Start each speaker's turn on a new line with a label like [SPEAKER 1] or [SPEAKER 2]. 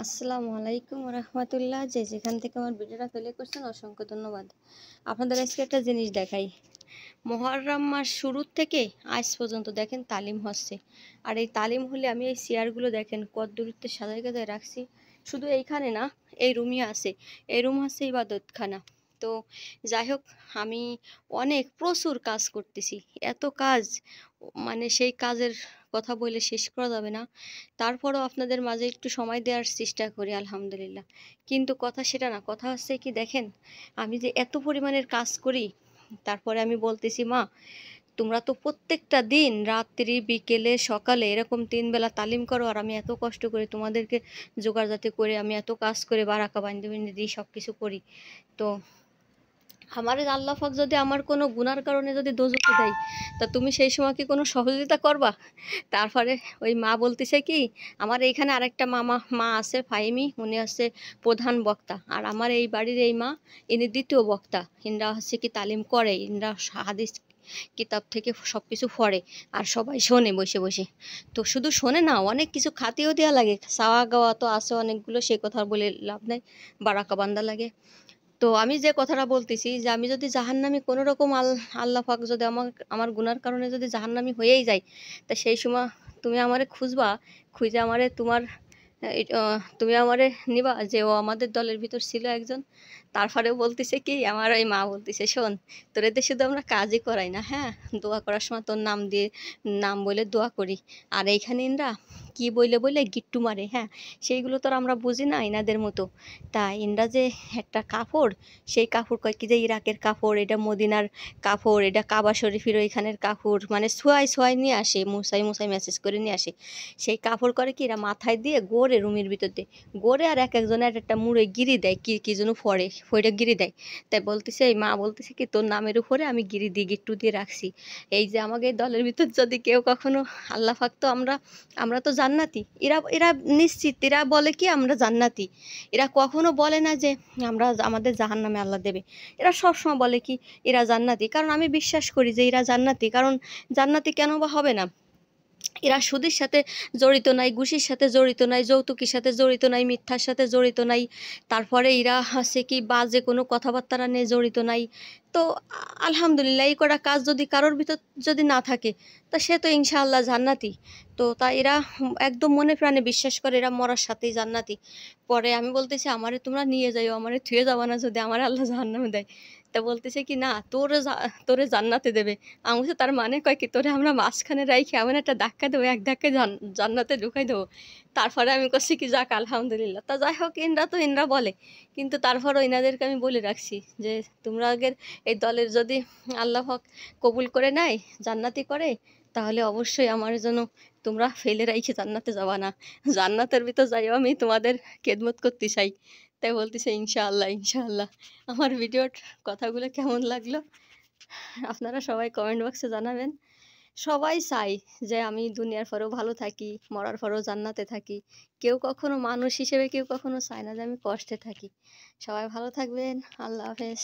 [SPEAKER 1] আসসালামু আলাইকুম রহমতুল্লাহ। যে যেখান থেকে আমার ভিডিওটা প্লে করছেন অসংখ্য ধন্যবাদ। আপনাদের আজকে একটা জিনিস দেখাই। মুহররম মাস শুরুর থেকে আজ পর্যন্ত দেখেন তালিম হচ্ছে। আর এই তালিম হলে আমি এই চেয়ারগুলো দেখেন কত দূরত্বে সাজায় গাজায় রাখছি। শুধু এইখানে না, এই রুমই আছে, এই রুম হচ্ছে ইবাদতখানা। তো যাই হোক, আমি অনেক প্রচুর কাজ করতেছি, এত কাজ, মানে সেই কাজের কথা বলে শেষ করা যাবে না। তারপরও আপনাদের মাঝে একটু সময় দেওয়ার চেষ্টা করি, আলহামদুলিল্লাহ। কিন্তু কথা সেটা না, কথা হচ্ছে কি দেখেন, আমি যে এত পরিমাণের কাজ করি, তারপরে আমি বলতেছি মা, তোমরা তো প্রত্যেকটা দিন রাত্রি বিকেলে সকালে এরকম 3 বেলা তালিম করো, আর আমি এত কষ্ট করে তোমাদেরকে জোগাড় যাতে করে আমি এত কাজ করে বারাকা বান্ধে বান্ধে দিই, সব কিছু করি। তো আমার আল্লাহ পাক যদি আমার কোনো গুনার কারণে যদি দোজখে দেয়, তা তুমি সেই সময় কি কোনো সহযোগিতা করবা? তারপরে ওই মা বলতেছে কি, আমার এইখানে আরেকটা মা আছে ফাহিমি, উনি আছে প্রধান বক্তা, আর আমার এই বাড়ির এই মা, ইনি দ্বিতীয় বক্তা। ইনরা হচ্ছে কি তালিম করে, ইনরা হাদিস কিতাব থেকে সব কিছু পড়ে, আর সবাই শোনে বসে বসে। তো শুধু শোনে না, অনেক কিছু খাতিও দেওয়া লাগে, চাওয়া গাওয়া তো আছে অনেকগুলো, সে কথা বলে লাভ নাই, বারাকা বান্দা লাগে। তো আমি যে কথাটা বলতেছি, যে আমি যদি জাহান্নামী কোনো রকম আল্লাহ পাক যদি আমার গুনার কারণে যদি জাহান্নামী হয়েই যায়, তা সেই সময় তুমি আমারে খুঁজবা, খুঁজে আমারে তোমার তুমি আমারে নিবা, যে ও আমাদের দলের ভিতর ছিল একজন। তারপরে বলতেছে কি, আমার ওই মা বলতেছে, শোন, তোর এতে শুধু আমরা কাজই করাই না, হ্যাঁ, দোয়া করার সময় তোর নাম দিয়ে, নাম বলে দোয়া করি। আর এইখানে ইনরা কি বইলে বইলে গিট্টু মারে, হ্যাঁ, সেইগুলো তো আর আমরা বুঝি না ইনাদের মতো। তা ইনরা যে একটা কাপড়, সেই কাপড় কয় কি যে ইরাকের কাপড়, এটা মদিনার কাপড়, এটা কাবা শরীফের ওইখানের কাপড়, মানে ছোঁয়ায় ছোঁয়ায় নিয়ে আসে, মুসাই মুসাই মেসেজ করে নিয়ে আসে। সেই কাপড় করে কি এরা মাথায় দিয়ে গড়ে রুমের ভিতর দিয়ে গড়ে, আর এক একজনের একটা মুড়ে গিরি দেয়, কি কি যেন ফড়ে ফইটা গিরি দেয়। তাই বলতেছে, এই মা বলতেছে কি, তোর নামের উপরে আমি গিরি দিয়ে গিট্টু দিয়ে রাখছি। এই যে আমাকে এই দলের ভিতর যদি কেউ কখনো, আল্লাহ পাক তো আমরা তো জান্নাতি, এরা এরা নিশ্চিত, এরা বলে কি আমরা জান্নাতি। এরা কখনো বলে না যে আমাদের জাহান্নামে আল্লাহ দেবে। এরা সবসময় বলে কি এরা জান্নাতি, কারণ আমি বিশ্বাস করি যে এরা জান্নাতি। কারণ জান্নাতি কেন বা হবে না? এরা সুদের সাথে জড়িত নাই, ঘুষের সাথে জড়িত নাই, যৌতুকের সাথে জড়িত নাই, মিথ্যার সাথে জড়িত নাই। তারপরে এরা আছে কি বাজে কোনো কথাবার্তা নিয়ে জড়িত নাই। তো আলহামদুলিল্লাহ, এই কটা কাজ যদি কারোর ভিতর যদি না থাকে, তা সে তো ইনশাআল্লাহ জান্নাতি। তো তা এরা একদম মনে প্রাণে বিশ্বাস করে এরা মরার সাথেই জান্নাতি। পরে আমি বলতেছি, আমারে তোমরা নিয়ে যাইও, আমারে থুয়ে যাবা না যদি আমার আল্লাহ জাহান্নামে দেয়। তা বলতেছে কি, না, তোরে জান্নাতে দেবে। আমি বলছি, তার মানে কয় কি, তোরে আমরা মাঝখানে রাইখে এমন একটা ধাক্কা দেবো, এক ধাক্কায় জান্নাতে ঢুকাই দেবো। তারপরে আমি করছি কি, যাক আলহামদুলিল্লাহ। তা যাই হোক, ইনরা তো ইনরা বলে, কিন্তু তারপরও ইনাদেরকে আমি বলে রাখছি যে তোমরা আগের এই দলের যদি আল্লাহ হক কবুল করে নেয়, জান্নাতি করে, তাহলে অবশ্যই আমার জন্য তোমরা ফেলে রাইখে জান্নাতে যাবা না, জান্নাতের ভিতর যাইও, আমি তোমাদের খেদমত করতে চাই। তাই বলতেছে ইনশাআল্লাহ ইনশাআল্লাহ। আমার ভিডিওর কথাগুলো কেমন লাগলো আপনারা সবাই কমেন্ট বক্সে জানাবেন। সবাই চায় যে আমি দুনিয়ার পরেও ভালো থাকি, মরার পরেও জান্নাতে থাকি। কেউ কখনো মানুষ হিসেবে কেউ কখনো চায় না যে আমি কষ্টে থাকি। সবাই ভালো থাকবেন। আল্লাহ হাফেজ।